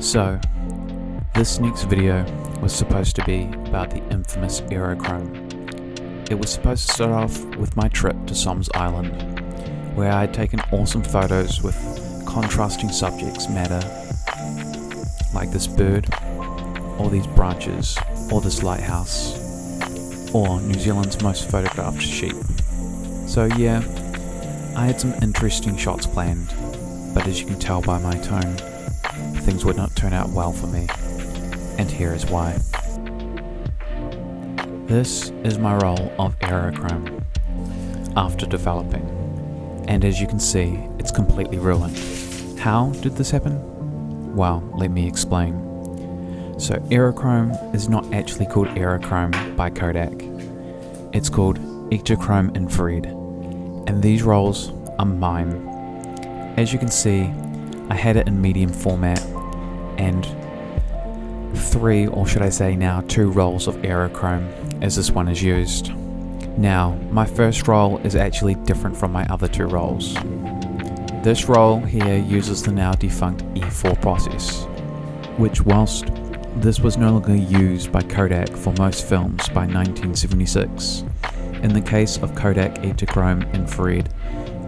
So, this next video was supposed to be about the infamous Aerochrome. It was supposed to start off with my trip to Som's Island, where I had taken awesome photos with contrasting subjects matter, like this bird, or these branches, or this lighthouse, or New Zealand's most photographed sheep. So yeah, I had some interesting shots planned, but as you can tell by my tone, things would not turn out well for me, and here is why. This is my roll of Aerochrome after developing, and as you can see, it's completely ruined. How did this happen? Well, let me explain. So Aerochrome is not actually called Aerochrome by Kodak. It's called Aerochrome infrared, and these rolls are mine. As you can see, I had it in medium format and 3, or should I say now 2 rolls of Aerochrome as this one is used. Now, my first roll is actually different from my other 2 rolls. This roll here uses the now defunct E4 process, which whilst this was no longer used by Kodak for most films by 1976, in the case of Kodak Aerochrome infrared,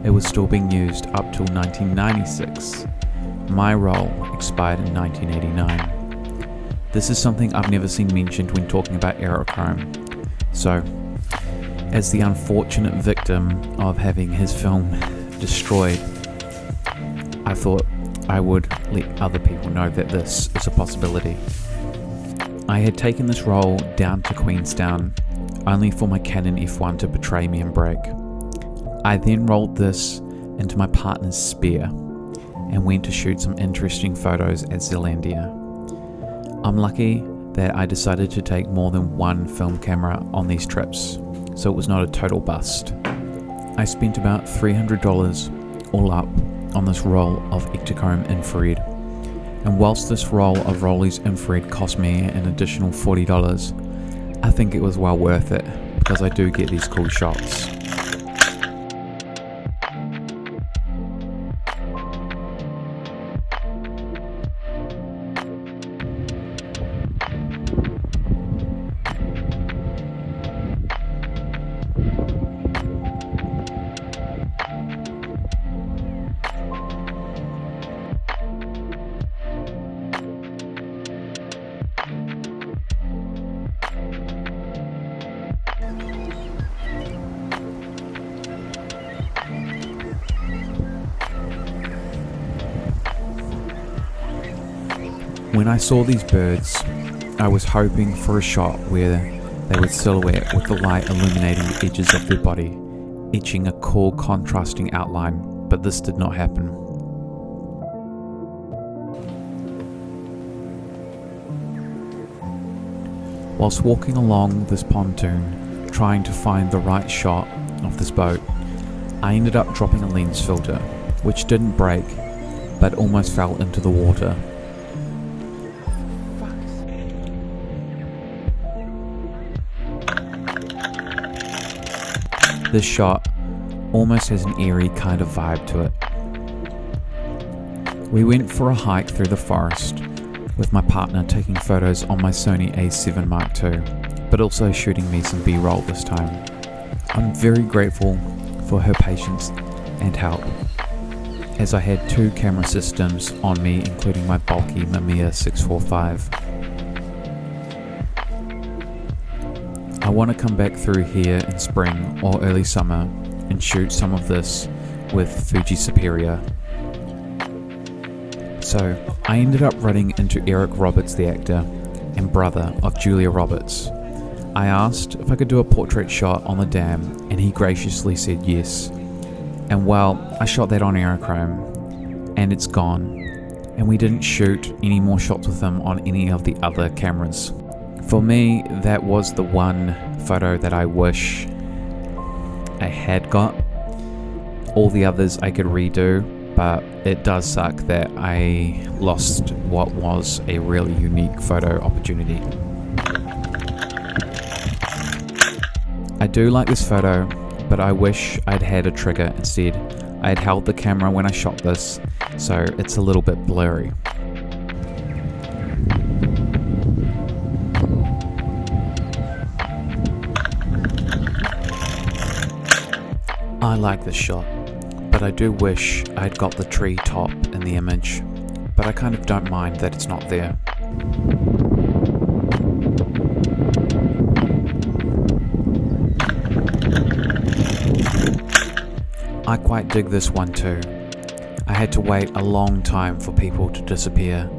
it was still being used up till 1996. My roll expired in 1989. This is something I've never seen mentioned when talking about Aerochrome. So, as the unfortunate victim of having his film destroyed, I thought I would let other people know that this is a possibility. I had taken this roll down to Queenstown only for my Canon F1 to betray me and break. I then rolled this into my partner's spare and went to shoot some interesting photos at Zealandia. I'm lucky that I decided to take more than one film camera on these trips, so it was not a total bust. I spent about $300 all up on this roll of Aerochrome infrared, and whilst this roll of Rollei's infrared cost me an additional $40, I think it was well worth it because I do get these cool shots. When I saw these birds, I was hoping for a shot where they would silhouette with the light illuminating the edges of their body, etching a cool contrasting outline, but this did not happen. Whilst walking along this pontoon, trying to find the right shot of this boat, I ended up dropping a lens filter, which didn't break, but almost fell into the water. This shot almost has an eerie kind of vibe to it. We went for a hike through the forest, with my partner taking photos on my Sony A7 Mark II, but also shooting me some B-roll this time. I'm very grateful for her patience and help, as I had 2 camera systems on me, including my bulky Mamiya 645. I want to come back through here in spring or early summer and shoot some of this with Fuji Superior. So I ended up running into Eric Roberts, the actor and brother of Julia Roberts. I asked if I could do a portrait shot on the dam and he graciously said yes. And well, I shot that on Aerochrome and it's gone, and we didn't shoot any more shots with him on any of the other cameras. For me, that was the one photo that I wish I had got. All the others I could redo, but it does suck that I lost what was a really unique photo opportunity. I do like this photo, but I wish I'd had a trigger instead. I had held the camera when I shot this, so it's a little bit blurry. I like this shot, but I do wish I'd got the tree top in the image, but I kind of don't mind that it's not there. I quite dig this one too. I had to wait a long time for people to disappear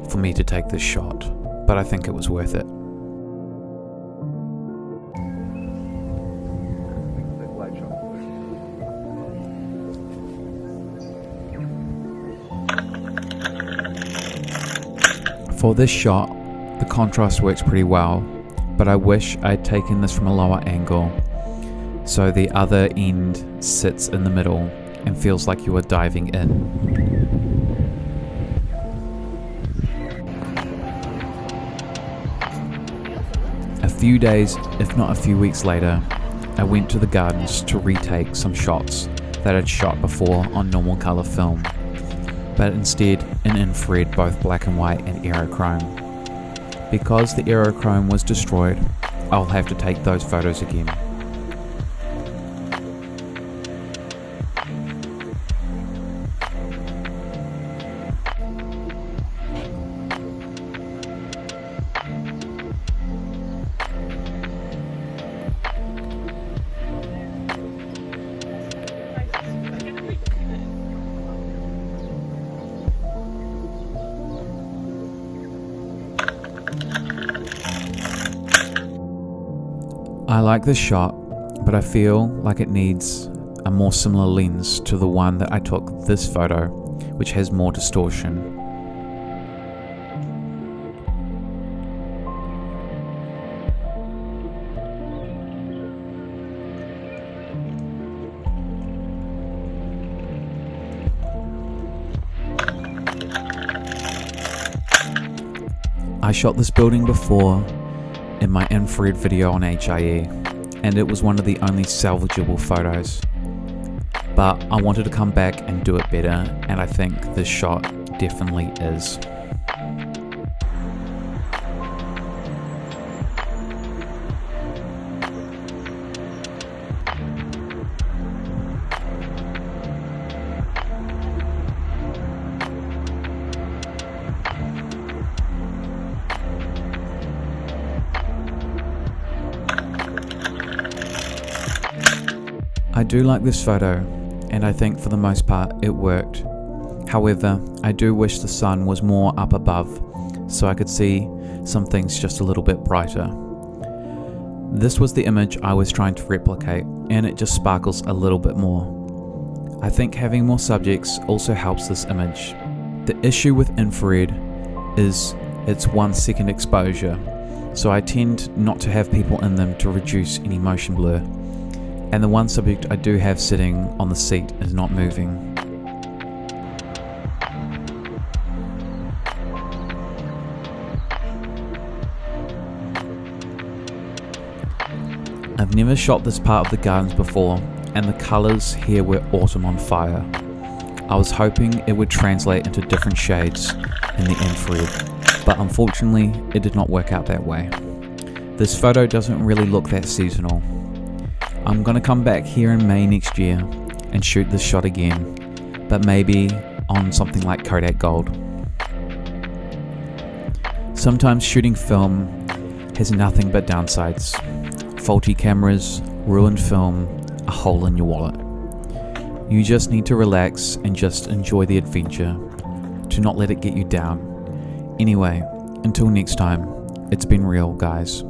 for me to take this shot, but I think it was worth it. For this shot, the contrast works pretty well, but I wish I'd taken this from a lower angle, so the other end sits in the middle and feels like you are diving in. A few days, if not a few weeks later, I went to the gardens to retake some shots that I'd shot before on normal colour film, but instead in infrared, both black and white and Aerochrome. Because the Aerochrome was destroyed, I'll have to take those photos again. I like this shot, but I feel like it needs a more similar lens to the one that I took this photo, which has more distortion. I shot this building before in my infrared video on HIE, and it was one of the only salvageable photos. But I wanted to come back and do it better, and I think this shot definitely is. I do like this photo, and I think for the most part it worked. However, I do wish the sun was more up above, so I could see some things just a little bit brighter. This was the image I was trying to replicate, and it just sparkles a little bit more. I think having more subjects also helps this image. The issue with infrared is it's 1 second exposure, so I tend not to have people in them to reduce any motion blur. And the one subject I do have sitting on the seat is not moving. I've never shot this part of the gardens before, and the colours here were autumn on fire. I was hoping it would translate into different shades in the infrared, but unfortunately it did not work out that way. This photo doesn't really look that seasonal. I'm gonna come back here in May next year and shoot this shot again, but maybe on something like Kodak Gold. Sometimes shooting film has nothing but downsides. Faulty cameras, ruined film, a hole in your wallet. You just need to relax and just enjoy the adventure, to not let it get you down. Anyway, until next time, it's been real, guys.